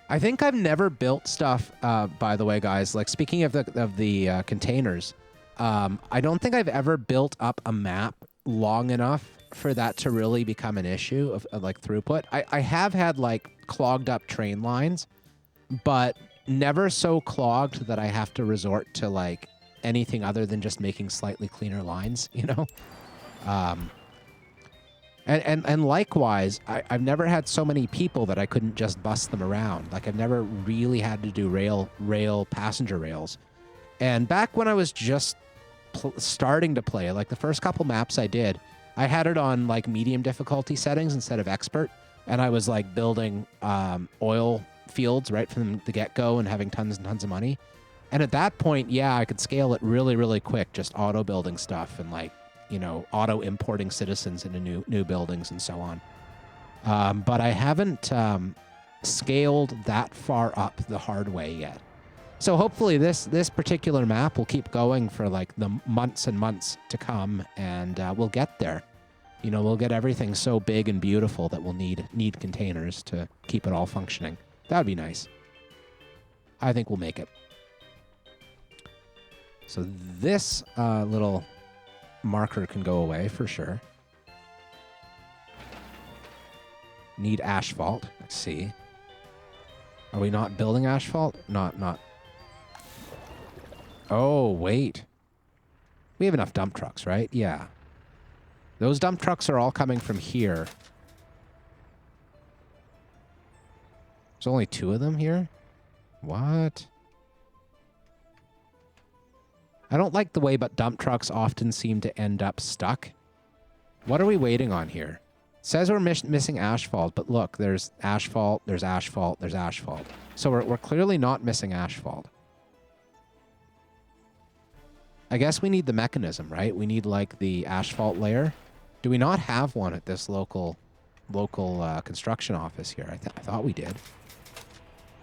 I think I've never built stuff, by the way, guys. Like, speaking of the containers, I don't think I've ever built up a map long enough for that to really become an issue of like, throughput. I have had, like, clogged up train lines, but never so clogged that I have to resort to, like, anything other than just making slightly cleaner lines, you know? And likewise, I've never had so many people that I couldn't just bus them around. Like, I've never really had to do rail passenger rails. And back when I was just starting to play, like the first couple maps I did, I had it on like medium difficulty settings instead of expert. And I was like building oil fields right from the get-go and having tons and tons of money. And at that point, yeah, I could scale it really, really quick, just auto building stuff and like, you know, auto importing citizens into new buildings and so on. But I haven't scaled that far up the hard way yet. So hopefully this particular map will keep going for like the months and months to come, and we'll get there. You know, we'll get everything so big and beautiful that we'll need containers to keep it all functioning. That would be nice. I think we'll make it. So this little marker can go away for sure. Need asphalt. Let's see. Are we not building asphalt? Not. Oh, wait. We have enough dump trucks, right? Yeah. Those dump trucks are all coming from here. There's only 2 of them here? What? I don't like the way but dump trucks often seem to end up stuck. What are we waiting on here? It says we're missing asphalt, but look, there's asphalt, there's asphalt, there's asphalt. So we're clearly not missing asphalt. I guess we need the mechanism, right? We need like the asphalt layer. Do we not have one at this local construction office here? I thought we did.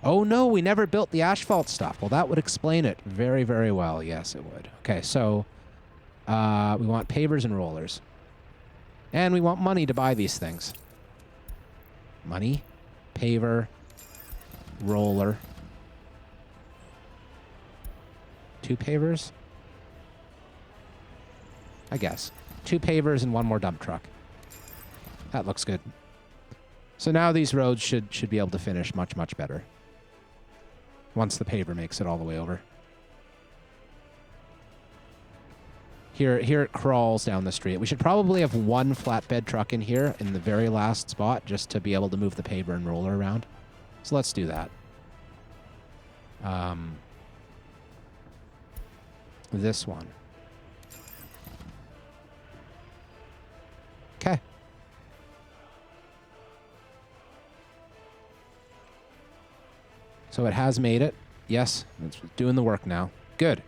Oh no, we never built the asphalt stuff. Well, that would explain it very, very well. Yes, it would. Okay, so we want pavers and rollers. And we want money to buy these things. Money, paver, roller. 2 pavers? I guess. 2 pavers and 1 more dump truck. That looks good. So now these roads should be able to finish much, much better. Once the paver makes it all the way over. Here it crawls down the street. We should probably have 1 flatbed truck in here in the very last spot just to be able to move the paver and roller around. So let's do that. This one. Okay. So it has made it. Yes, it's doing the work now. Good.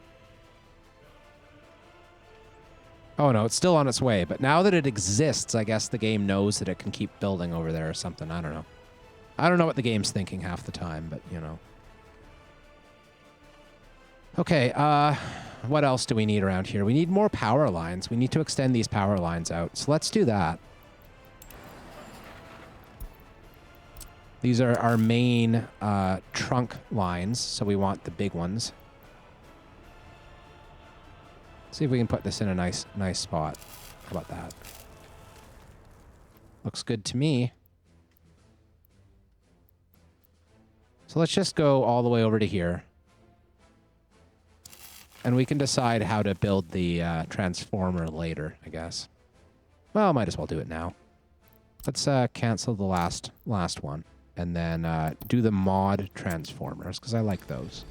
Oh no, it's still on its way, but now that it exists, I guess the game knows that it can keep building over there or something. I don't know. I don't know what the game's thinking half the time, but you know. Okay, what else do we need around here? We need more power lines. We need to extend these power lines out. So let's do that. These are our main trunk lines, so we want the big ones. See if we can put this in a nice spot. How about that? Looks good to me. So let's just go all the way over to here. And we can decide how to build the transformer later, I guess. Well, might as well do it now. Let's cancel the last one. And then do the mod transformers, because I like those.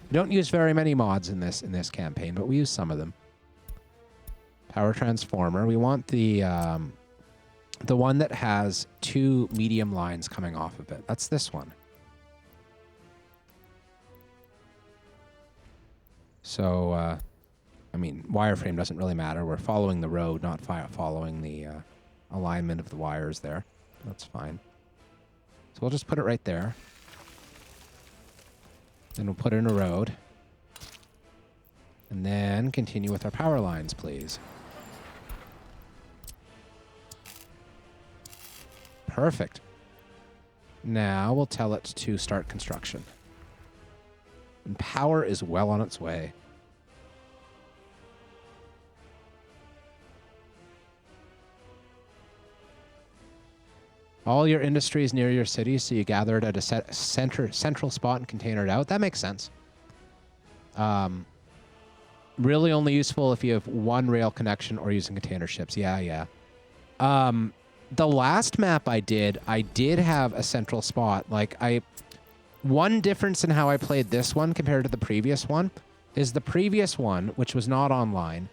We don't use very many mods in this campaign, but we use some of them. Power transformer. We want the one that has 2 medium lines coming off of it. That's this one. So, I mean, wireframe doesn't really matter. We're following the road, not following the alignment of the wires there. That's fine. So we'll just put it right there. Then we'll put in a road. And then continue with our power lines, please. Perfect. Now we'll tell it to start construction. And power is well on its way. All your industries near your city, so you gather it at a central spot and container it out. That makes sense. Really only useful if you have one rail connection or using container ships. Yeah. The last map I did have a central spot. One difference in how I played this one compared to the previous one is the previous one, which was not online,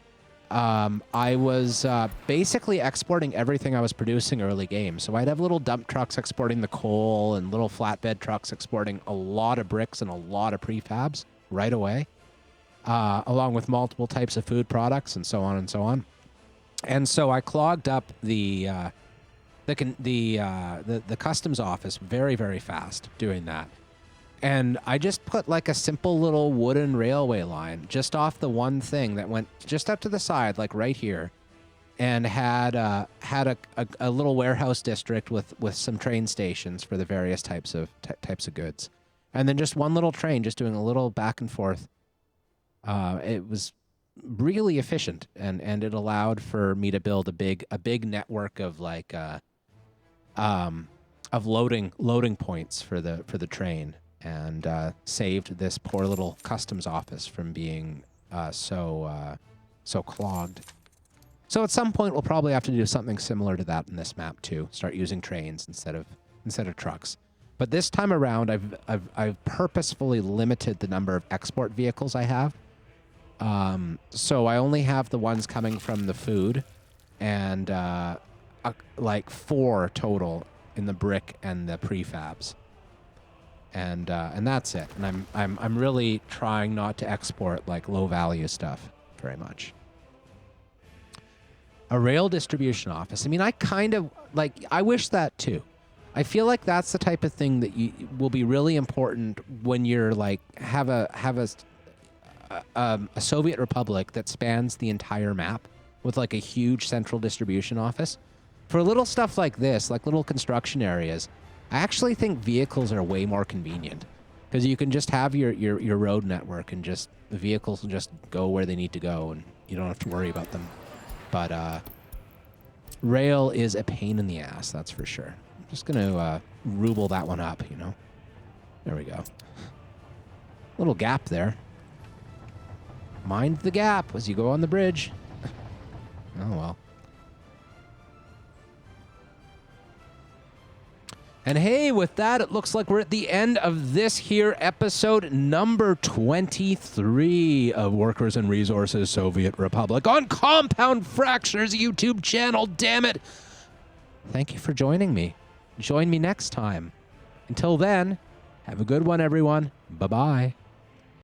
I was basically exporting everything I was producing early game. So I'd have little dump trucks exporting the coal and little flatbed trucks exporting a lot of bricks and a lot of prefabs right away, along with multiple types of food products and so on and so on. And so I clogged up the customs office very, very fast doing that. And I just put like a simple little wooden railway line just off the one thing that went just up to the side, like right here, and had a little warehouse district with some train stations for the various types of goods, and then just one little train just doing a little back and forth. It was really efficient, and it allowed for me to build a big network of like of loading points for the train. And saved this poor little customs office from being so clogged. So at some point we'll probably have to do something similar to that in this map too. Start using trains instead of trucks. But this time around, I've purposefully limited the number of export vehicles I have. So I only have the ones coming from the food, and like 4 total in the brick and the prefabs. And that's it. And I'm really trying not to export like low value stuff very much. A rail distribution office. I mean, I kind of like, I wish that too. I feel like that's the type of thing that will be really important when you're like have a Soviet republic that spans the entire map with like a huge central distribution office. For little stuff like this, like little construction areas, I actually think vehicles are way more convenient because you can just have your road network and just the vehicles will just go where they need to go and you don't have to worry about them. But rail is a pain in the ass, that's for sure. I'm just going to ruble that one up, you know. There we go. Little gap there. Mind the gap as you go on the bridge. Oh, well. And hey, with that, it looks like we're at the end of this here episode number 23 of Workers and Resources Soviet Republic on Compound Fractures YouTube channel, damn it. Thank you for joining me. Join me next time. Until then, have a good one, everyone. Bye-bye.